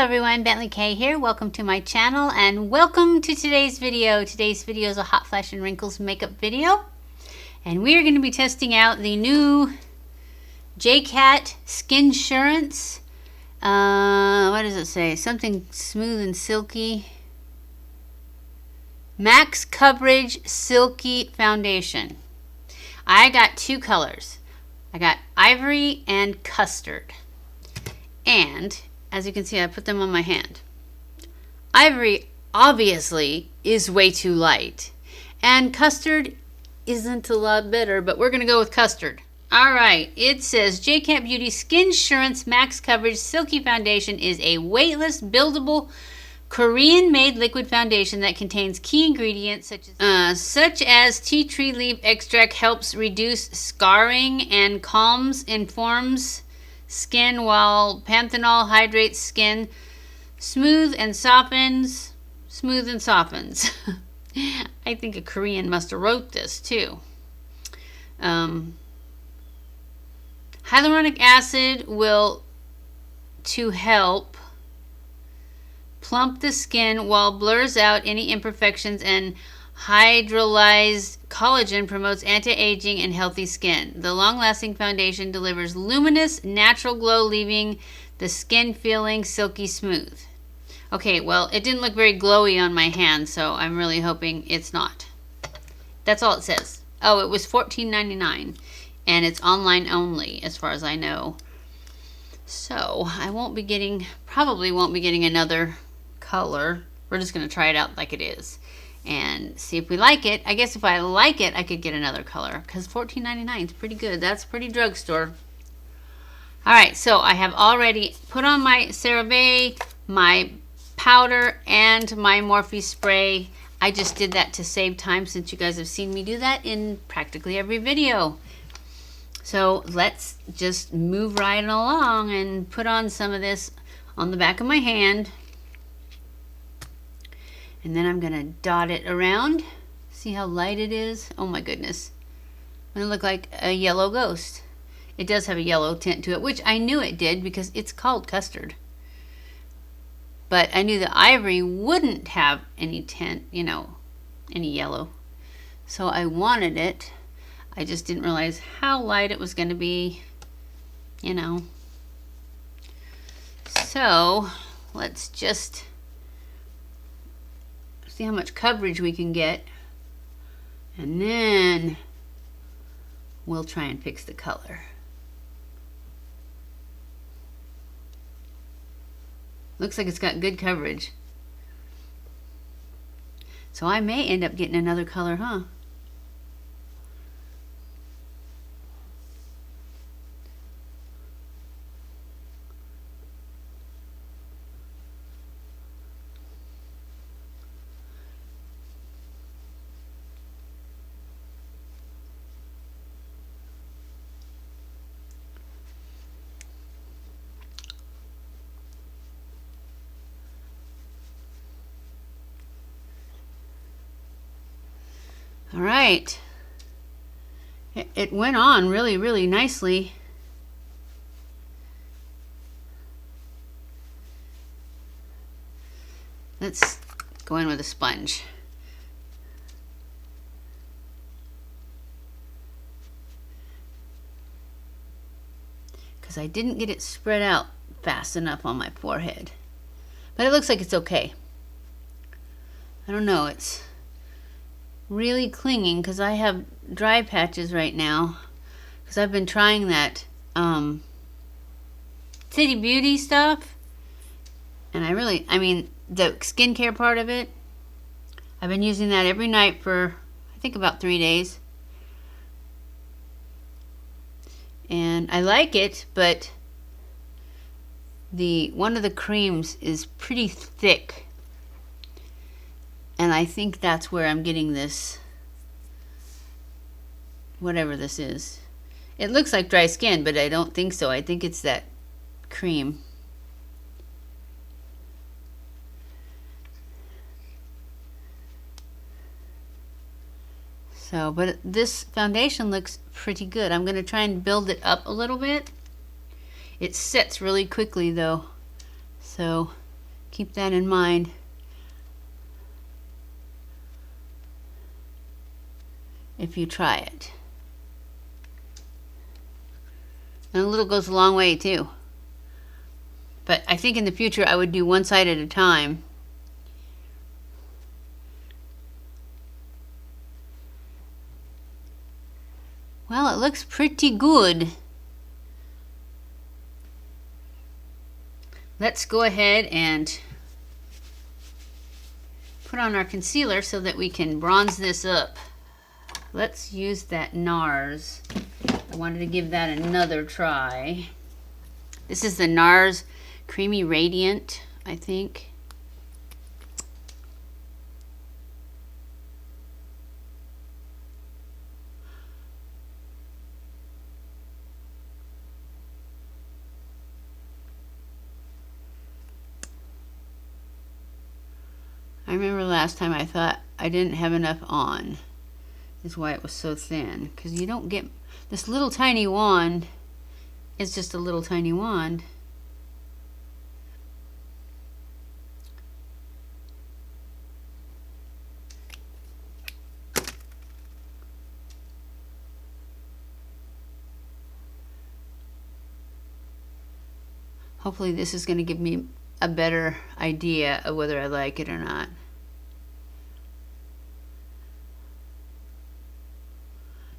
everyone, BentlyK here. Welcome to my channel and welcome to today's video. Today's video is a hot flash and wrinkles makeup video. And we are going to be testing out the new JCat Skinsurance. What does it say? Something smooth and silky. Max Coverage Silky Foundation. I got two colors. I got Ivory and Custard. And as you can see, I put them on my hand. Ivory obviously is way too light. And Custard isn't a lot better, but we're going to go with Custard. Alright, it says JCat Beauty Skinsurance Max Coverage Silky Foundation is a weightless, buildable, Korean-made liquid foundation that contains key ingredients such as tea tree leaf extract, helps reduce scarring and calms, informs skin, while panthenol hydrates skin, smooth and softens. I think a Korean must have wrote this too. Hyaluronic acid will to help plump the skin while blurs out any imperfections, and hydrolyzed collagen promotes anti-aging and healthy skin. The long-lasting foundation delivers luminous, natural glow, leaving the skin feeling silky smooth. Okay, well, it didn't look very glowy on my hand, so I'm really hoping it's not. That's all it says. Oh, it was $14.99, and it's online only, as far as I know. So I probably won't be getting another color. We're just going to try it out like it is and see if we like it. I guess if I like it, I could get another color, because $14.99 is pretty good. That's pretty drugstore. Alright, so I have already put on my CeraVe, my powder, and my Morphe spray. I just did that to save time, since you guys have seen me do that in practically every video. So let's just move right along and put on some of this on the back of my hand. And then I'm going to dot it around. See how light it is? Oh my goodness. It's going to look like a yellow ghost. It does have a yellow tint to it, which I knew it did because it's called Custard. But I knew the Ivory wouldn't have any tint, you know, any yellow. So I wanted it. I just didn't realize how light it was going to be, you know. So let's just see how much coverage we can get, and then we'll try and fix the color. Looks like it's got good coverage. So I may end up getting another color, huh? All right, it went on really nicely. Let's go in with a sponge. Because I didn't get it spread out fast enough on my forehead. But it looks like it's okay. I don't know, it's really clinging because I have dry patches right now, because I've been trying that City Beauty stuff, and I mean the skincare part of it, I've been using that every night for I think about 3 days, and I like it, but one of the creams is pretty thick. And I think that's where I'm getting this, whatever this is. It looks like dry skin, but I don't think so. I think it's that cream. So, but this foundation looks pretty good. I'm going to try and build it up a little bit. It sets really quickly though. So keep that in mind. If you try it. And a little goes a long way too. But I think in the future I would do one side at a time. Well, it looks pretty good. Let's go ahead and put on our concealer so that we can bronze this up. Let's use that Nars. I wanted to give that another try. This is the Nars Creamy Radiant, I think. I remember last time I thought I didn't have enough on. Is why it was so thin. Because you don't get... This little tiny wand is just a little tiny wand. Hopefully this is going to give me a better idea of whether I like it or not.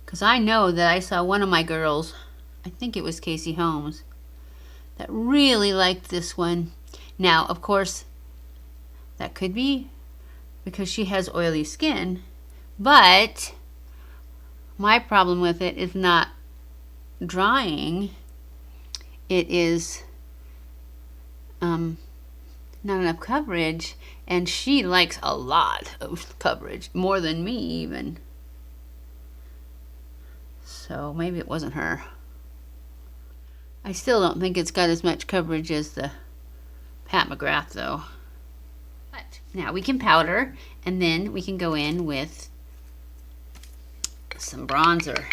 Because I know that I saw one of my girls, I think it was Casey Holmes, that really liked this one. Now, of course, that could be because she has oily skin, but my problem with it is not drying. It is not enough coverage, and she likes a lot of coverage, more than me even. So maybe it wasn't her. I still don't think it's got as much coverage as the Pat McGrath though. But now we can powder, and then we can go in with some bronzer.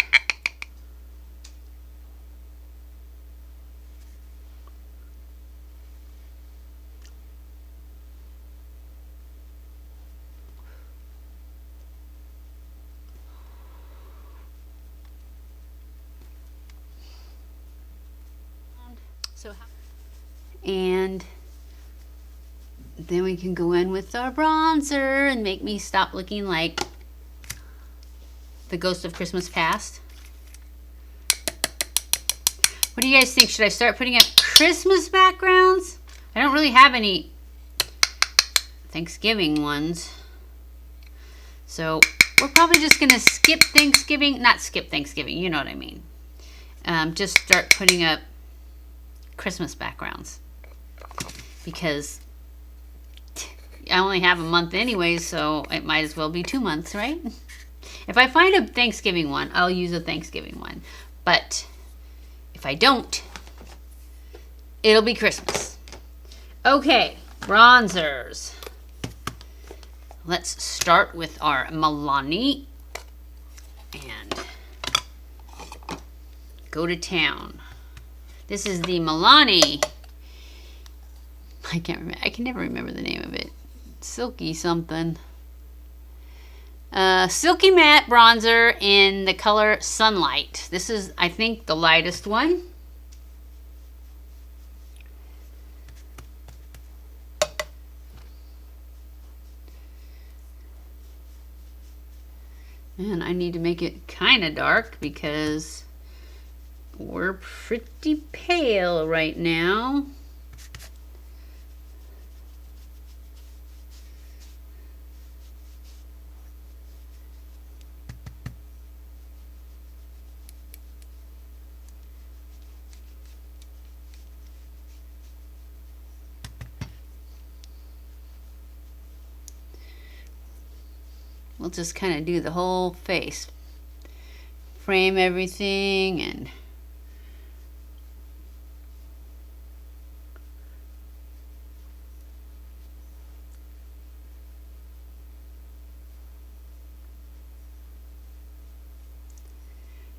And then we can go in with our bronzer and make me stop looking like the ghost of Christmas past. What do you guys think? Should I start putting up Christmas backgrounds? I don't really have any Thanksgiving ones. So we're probably just gonna skip Thanksgiving. Not skip Thanksgiving, you know what I mean. Just start putting up Christmas backgrounds. Because I only have a month anyway, so it might as well be 2 months, right? If I find a Thanksgiving one, I'll use a Thanksgiving one. But if I don't, it'll be Christmas. Okay, bronzers. Let's start with our Milani and go to town. This is the Milani. I can't remember. I can never remember the name of it. Silky something. Silky matte bronzer in the color Sunlight. This is, I think, the lightest one. And I need to make it kind of dark because we're pretty pale right now. We'll just kind of do the whole face. Frame everything and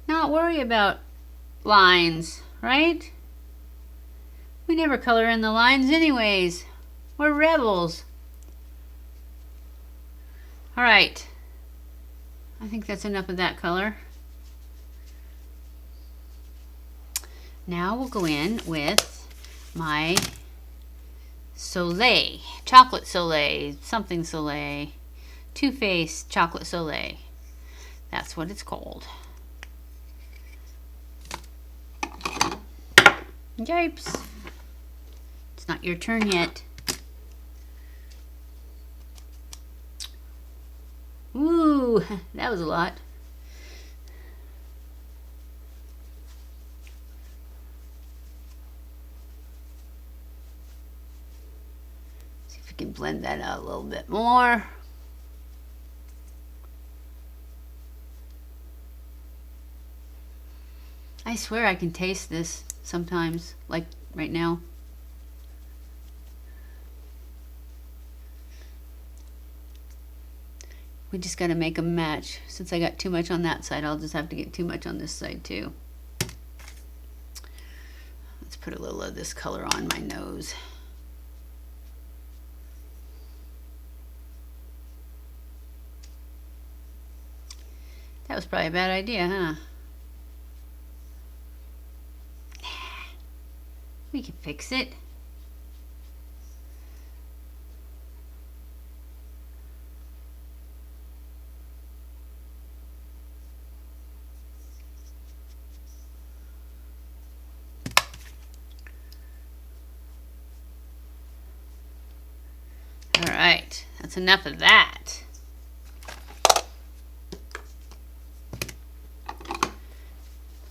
not worry about lines, right? We never color in the lines anyways. We're rebels. All right. I think that's enough of that color. Now we'll go in with my Soleil, chocolate Soleil, something Soleil, Too Faced chocolate Soleil. That's what it's called. Yipes. It's not your turn yet. Ooh, that was a lot. See if we can blend that out a little bit more. I swear I can taste this sometimes, like right now. We just got to make them match. Since I got too much on that side, I'll just have to get too much on this side too. Let's put a little of this color on my nose. That was probably a bad idea, huh? We can fix it. All right, that's enough of that.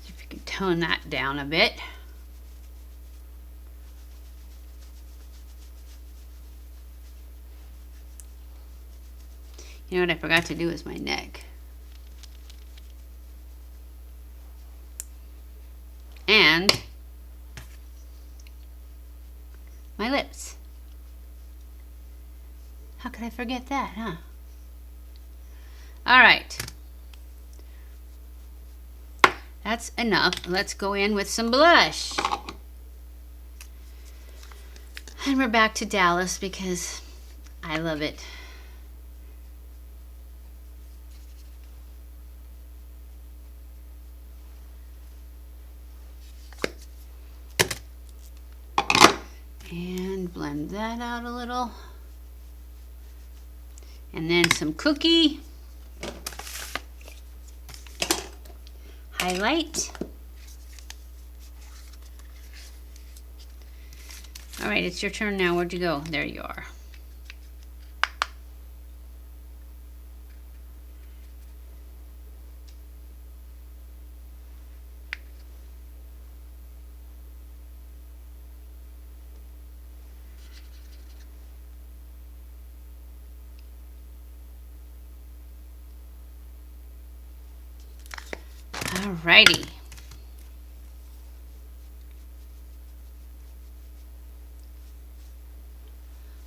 See if you can tone that down a bit. You know what I forgot to do is my neck. And my lips. How could I forget that, huh? All right. That's enough. Let's go in with some blush. And we're back to Dallas because I love it. And blend that out a little. And then some Cookie highlight. All right, it's your turn now. Where'd you go? There you are. Alrighty.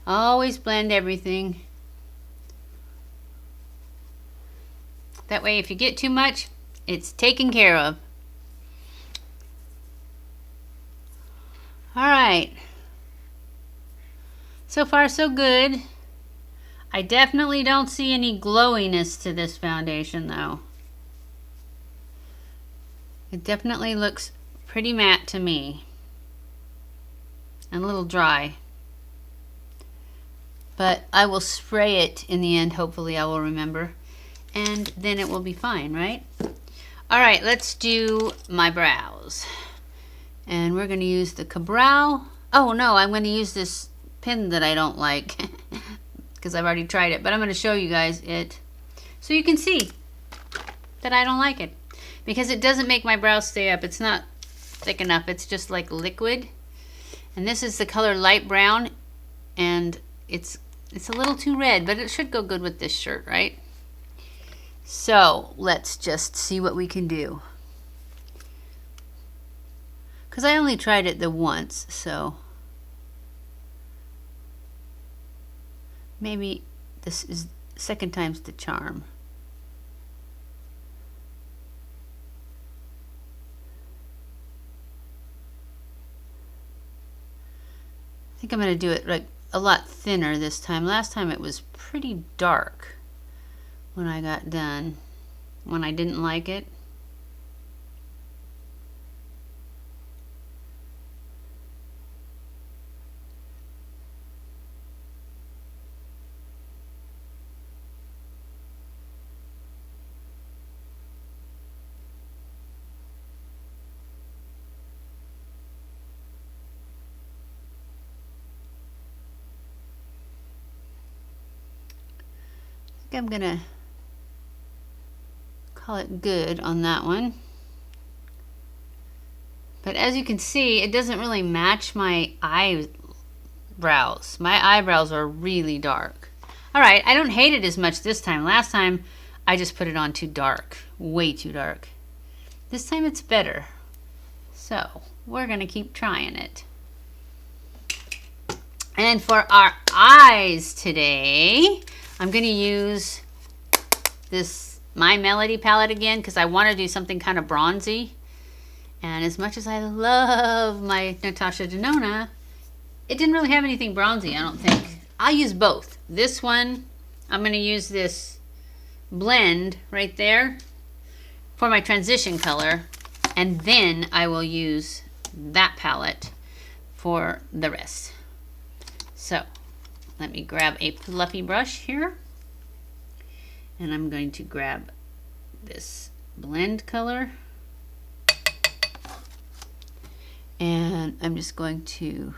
Always blend everything. That way, if you get too much, it's taken care of. Alright. So far, so good. I definitely don't see any glowiness to this foundation, though. It definitely looks pretty matte to me. And a little dry. But I will spray it in the end. Hopefully I will remember. And then it will be fine, right? Alright, let's do my brows. And we're going to use the Eyebrow. Oh no, I'm going to use this pen that I don't like. Because I've already tried it. But I'm going to show you guys it. So you can see that I don't like it. Because it doesn't make my brows stay up. It's not thick enough. It's just like liquid. And this is the color light brown. And it's a little too red, but it should go good with this shirt, right? So let's just see what we can do. Because I only tried it the once, so maybe this is second time's the charm. I think I'm going to do it a lot thinner this time. Last time it was pretty dark when I got done, when I didn't like it. I'm gonna call it good on that one. But as you can see, it doesn't really match my eyebrows. My eyebrows are really dark. All right, I don't hate it as much this time. Last time, I just put it on too dark, way too dark. This time it's better. So, we're gonna keep trying it. And for our eyes today, I'm going to use this My Melody palette again because I want to do something kind of bronzy. And as much as I love my Natasha Denona, it didn't really have anything bronzy, I don't think. I'll use both. This one, I'm going to use this blend right there for my transition color. And then I will use that palette for the rest. So, let me grab a fluffy brush here, and I'm going to grab this blend color, and I'm just going to,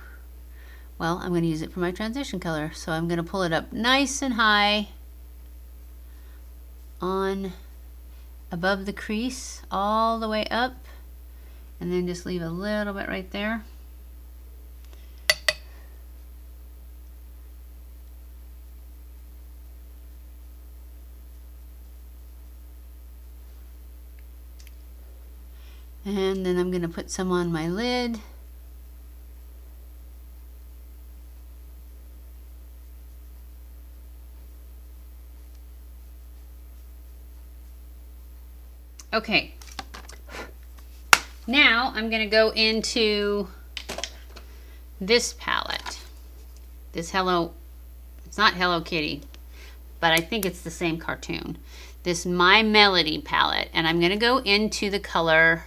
well, I'm going to use it for my transition color. So I'm going to pull it up nice and high on above the crease, all the way up, and then just leave a little bit right there. And then I'm going to put some on my lid. Okay. Now I'm going to go into this palette. This it's not Hello Kitty, but I think it's the same cartoon. This My Melody palette. And I'm going to go into the color,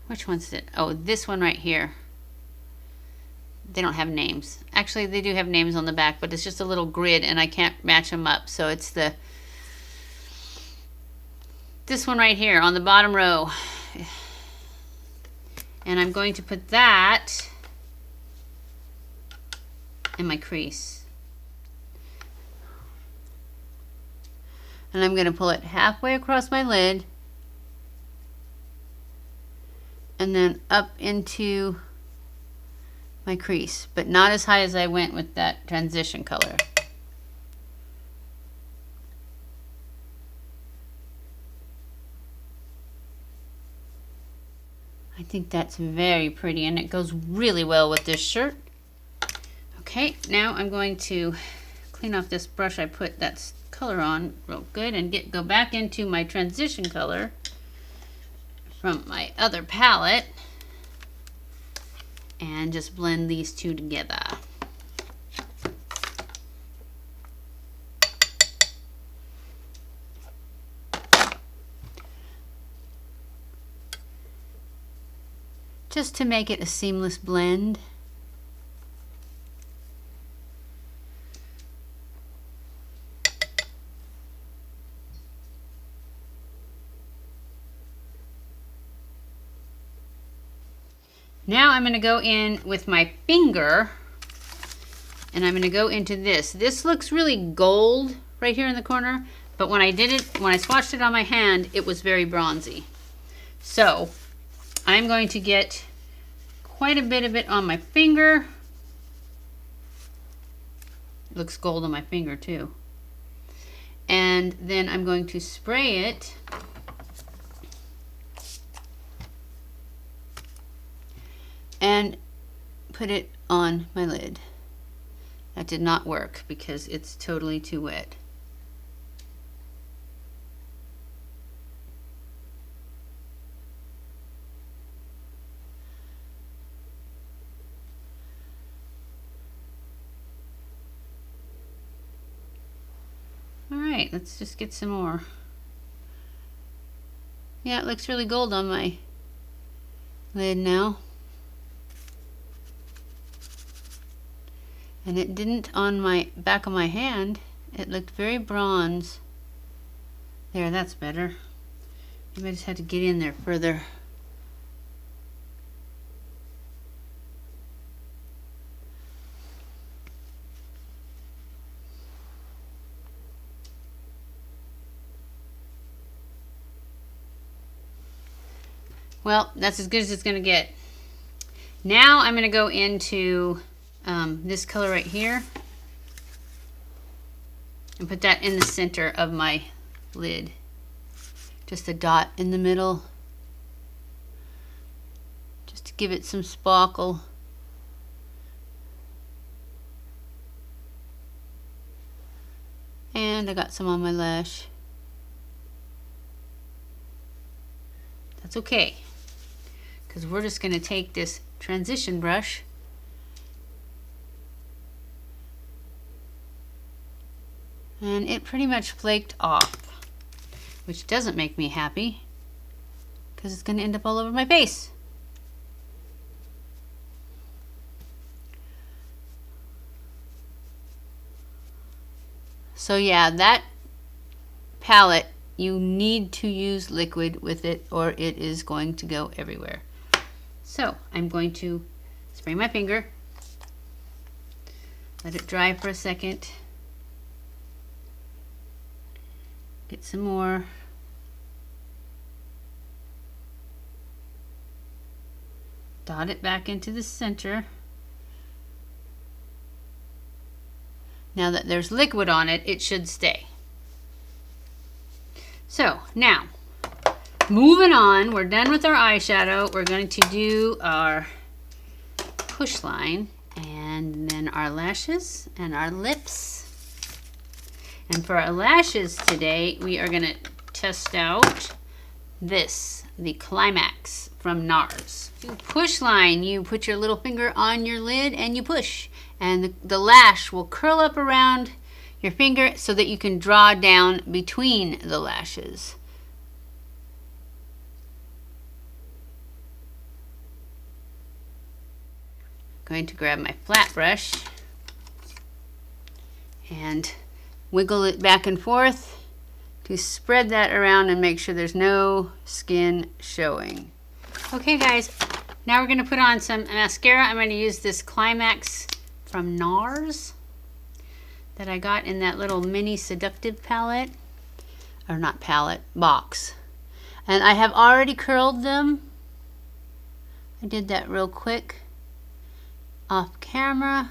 which one's it? Oh, this one right here. They don't have names. Actually, they do have names on the back, but it's just a little grid and I can't match them up. So it's this one right here on the bottom row. And I'm going to put that in my crease. And I'm going to pull it halfway across my lid and then up into my crease, but not as high as I went with that transition color. I think that's very pretty and it goes really well with this shirt. Okay, now I'm going to clean off this brush I put that color on real good and go back into my transition color from my other palette and just blend these two together. Just to make it a seamless blend. Now I'm going to go in with my finger and I'm going to go into this. This looks really gold right here in the corner, but when I swatched it on my hand, it was very bronzy. So I'm going to get quite a bit of it on my finger. Looks gold on my finger too. And then I'm going to spray it and put it on my lid. That did not work because it's totally too wet. Alright, let's just get some more. Yeah, it looks really gold on my lid now. And it didn't on my back of my hand. It looked very bronze. There, that's better. Maybe I just had to get in there further. Well, that's as good as it's going to get. Now I'm going to go into this color right here and put that in the center of my lid. Just a dot in the middle, just to give it some sparkle. And I got some on my lash. That's okay, because we're just going to take this transition brush and it pretty much flaked off, which doesn't make me happy because it's going to end up all over my face. So yeah, that palette, you need to use liquid with it or it is going to go everywhere. So I'm going to spray my finger, let it dry for a second, get some more, dot it back into the center. Now that there's liquid on it, it should stay. So now, moving on, we're done with our eyeshadow. We're going to do our push line and then our lashes and our lips. And for our lashes today, we are going to test out this, the Climax from Nars. You push line, you put your little finger on your lid and you push. And the lash will curl up around your finger so that you can draw down between the lashes. I'm going to grab my flat brush and wiggle it back and forth to spread that around and make sure there's no skin showing. Okay guys, now we're going to put on some mascara. I'm going to use this Climax from Nars that I got in that little mini seductive palette, or not palette, box. And I have already curled them. I did that real quick off camera.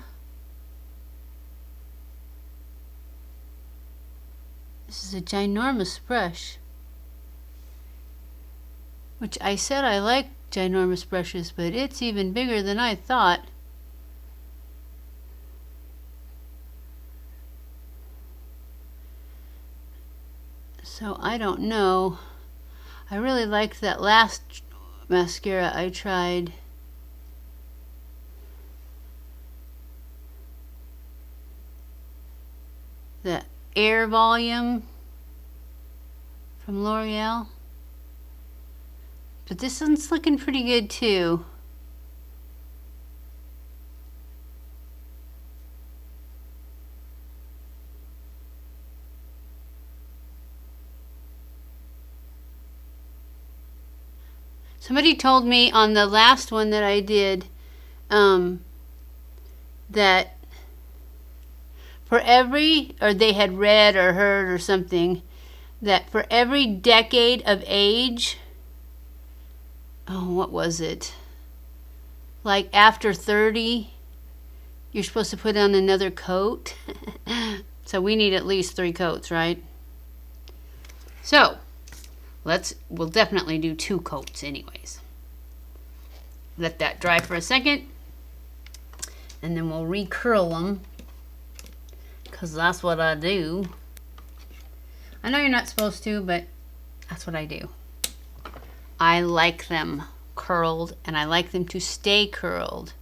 This is a ginormous brush, which I said I like ginormous brushes, but it's even bigger than I thought. So I don't know. I really liked that last mascara I tried. The Air Volume from L'Oreal. But this one's looking pretty good too. Somebody told me on the last one that I did that for every, or they had read or heard or something, that for every decade of age, oh, what was it? Like after 30, you're supposed to put on another coat. So we need at least 3 coats, right? So we'll definitely do 2 coats anyways. Let that dry for a second, and then we'll recurl them, because that's what I do. I know you're not supposed to, but that's what I do. I like them curled, and I like them to stay curled.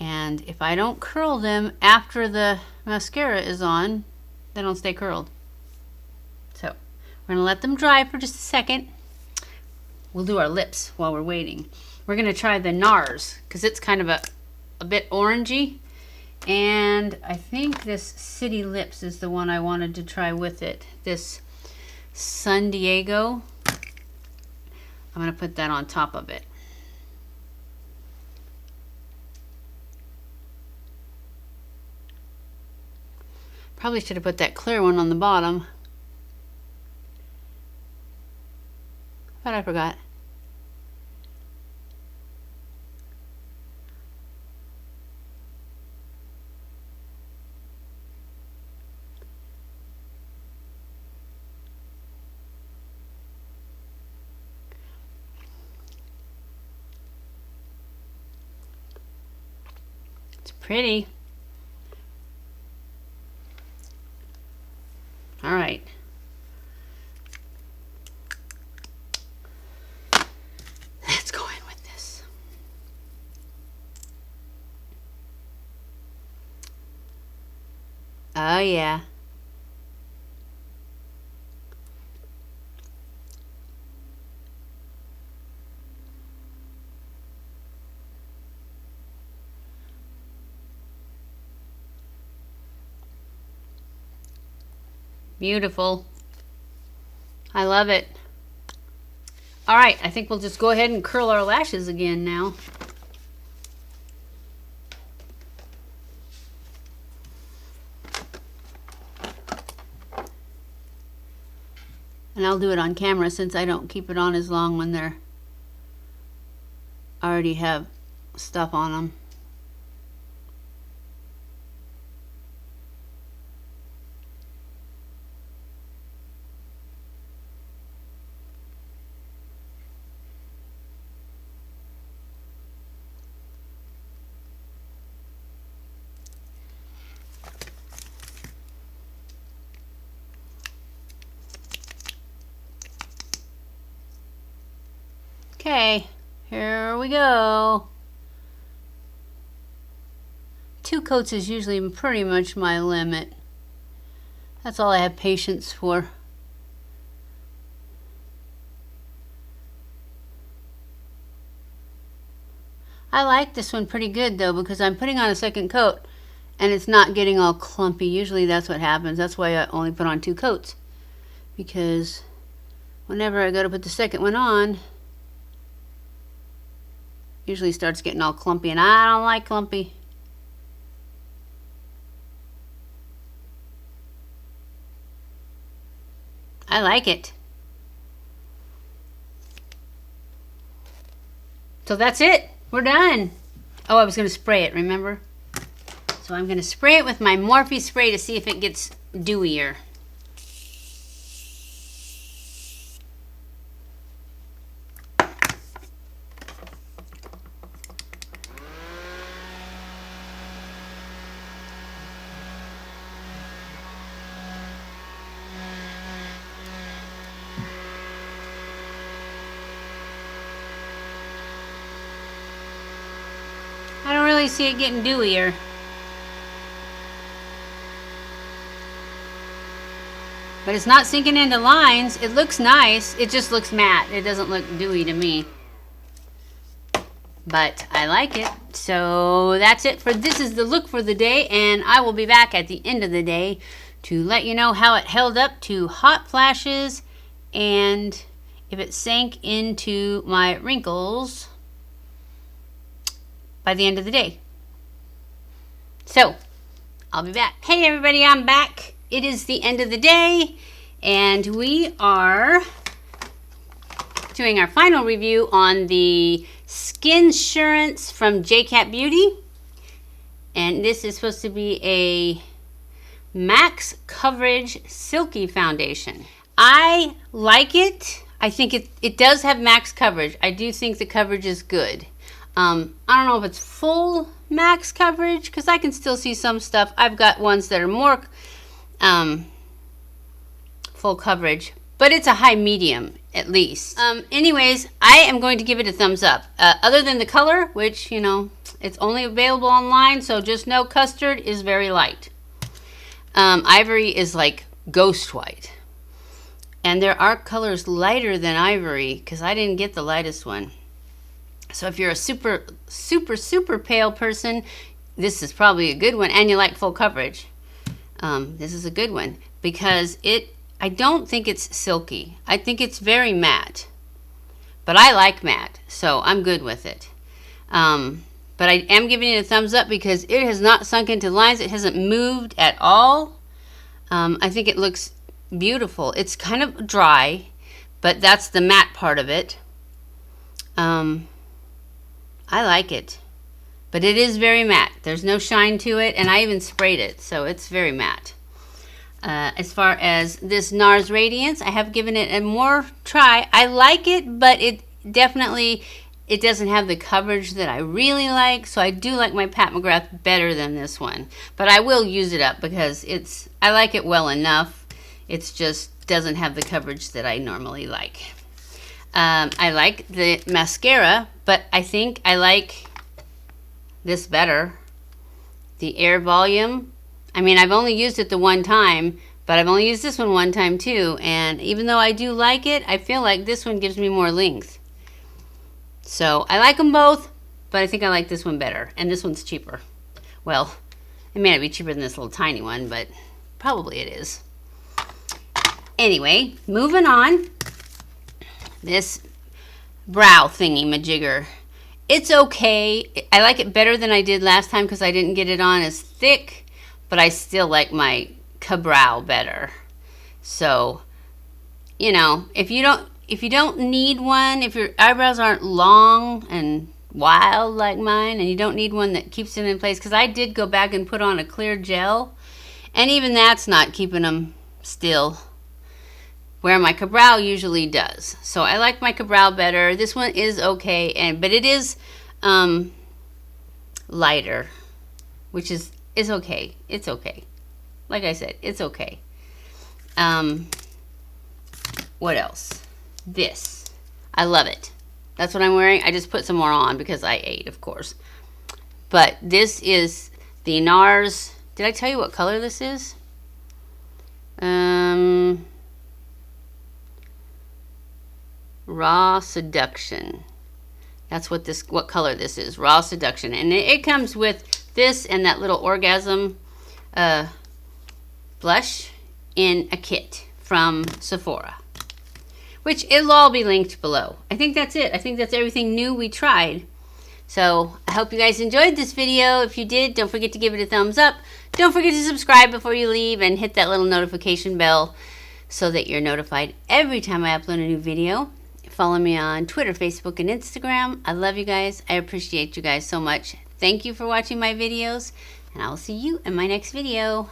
And if I don't curl them after the mascara is on, they don't stay curled. We're gonna let them dry for just a second. We'll do our lips while we're waiting. We're gonna try the Nars because it's kind of a bit orangey. And I think this City Lips is the one I wanted to try with it. This San Diego. I'm gonna put that on top of it. Probably should have put that clear one on the bottom. But I forgot. It's pretty. All right. Let's go in with this. Oh yeah. Beautiful. I love it. All right, I think we'll just go ahead and curl our lashes again now. And I'll do it on camera since I don't keep it on as long when they're already have stuff on them. Okay, here we go. 2 coats is usually pretty much my limit. That's all I have patience for. I like this one pretty good though because I'm putting on a second coat and it's not getting all clumpy. Usually that's what happens. That's why I only put on 2 coats. Because whenever I go to put the second one on, usually starts getting all clumpy, and I don't like clumpy. I like it. So that's it. We're done. Oh, I was going to spray it, remember? So I'm going to spray it with my Morphe spray to see if it gets dewier. I don't really see it getting dewier. But it's not sinking into lines. It looks nice. It just looks matte. It doesn't look dewy to me. But I like it. So that's it for this is the look for the day. And I will be back at the end of the day to let you know how it held up to hot flashes and if it sank into my wrinkles by the end of the day. So, I'll be back. Hey everybody, I'm back. It is the end of the day, and we are doing our final review on the Skinsurance from JCat Beauty. And this is supposed to be a max coverage silky foundation. I like it. I think it does have max coverage. I do think the coverage is good. I don't know if it's full max coverage because I can still see some stuff. I've got ones that are more full coverage, but it's a high medium at least. Anyways, I am going to give it a thumbs up. Other than the color, which, you know, it's only available online, so just know Custard is very light. Ivory is like ghost white. And there are colors lighter than Ivory because I didn't get the lightest one. So if you're a super, super, super pale person, this is probably a good one, and you like full coverage. This is a good one because I don't think it's silky. I think it's very matte. But I like matte, so I'm good with it. But I am giving it a thumbs up because it has not sunk into lines. It hasn't moved at all. I think it looks beautiful. It's kind of dry, but that's the matte part of it. I like it. But it is very matte. There's no shine to it, and I even sprayed it, so it's very matte. As far as this NARS Radiance, I have given it a more try. I like it, but it doesn't have the coverage that I really like, so I do like my Pat McGrath better than this one. But I will use it up because I like it well enough. It just doesn't have the coverage that I normally like. I like the mascara, but I think I like this better. The Air Volume. I mean, I've only used it the one time, but I've only used this one time too. And even though I do like it, I feel like this one gives me more length. So I like them both, but I think I like this one better. And this one's cheaper. Well, it may not be cheaper than this little tiny one, but probably it is. Anyway, moving on. This brow thingy majigger. It's okay. I like it better than I did last time because I didn't get it on as thick, but I still like my Ka-Brow better. So, you know, if you don't need one, if your eyebrows aren't long and wild like mine, and you don't need one that keeps them in place, because I did go back and put on a clear gel, and even that's not keeping them still, where my Ka-Brow usually does. So I like my Ka-Brow better. This one is okay, but it is lighter, which is okay. It's okay. Like I said, it's okay. What else? This. I love it. That's what I'm wearing. I just put some more on because I ate, of course. But this is the Nars. Did I tell you what color this is? Raw Seduction. That's what color this is. Raw Seduction. And it comes with this and that little Orgasm blush in a kit from Sephora, which it'll all be linked below. I think that's it. I think that's everything new we tried. So I hope you guys enjoyed this video. If you did, don't forget to give it a thumbs up. Don't forget to subscribe before you leave and hit that little notification bell so that you're notified every time I upload a new video. Follow me on Twitter, Facebook, and Instagram. I love you guys. I appreciate you guys so much. Thank you for watching my videos, and I will see you in my next video.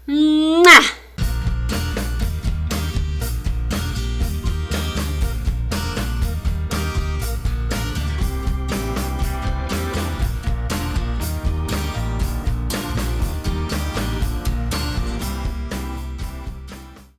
Mwah!